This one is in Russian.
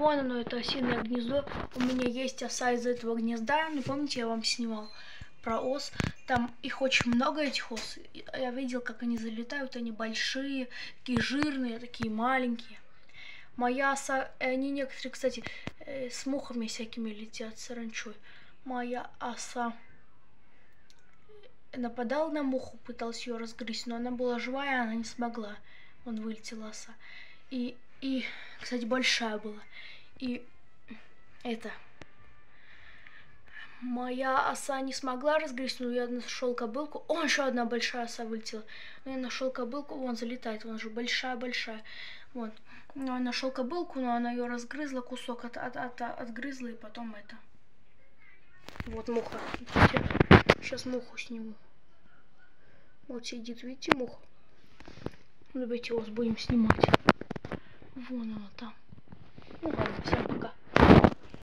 вон оно, это осиное гнездо. У меня есть оса из этого гнезда. Ну, помните, я вам снимал про ос. Там их очень много, этих ос. Я видел, как они залетают. Они большие, такие жирные, такие маленькие. Моя оса, они некоторые, кстати, с мухами всякими летят, с саранчой. Моя оса нападала на муху, пыталась ее разгрызть, но она была живая, она не смогла. Вон вылетела оса. И, кстати, большая была. И это... Моя оса не смогла разгрызть, но я нашел кобылку. О, еще одна большая оса вылетела. Но я нашел кобылку, вон залетает, вон же большая-большая. Вот. Но я нашел кобылку, но она ее разгрызла, кусок отгрызла, и потом это. Вот муха. Сейчас муху сниму. Вот сидит, видите, муха? Давайте вас будем снимать. Вон она там. Ну ладно, всем пока.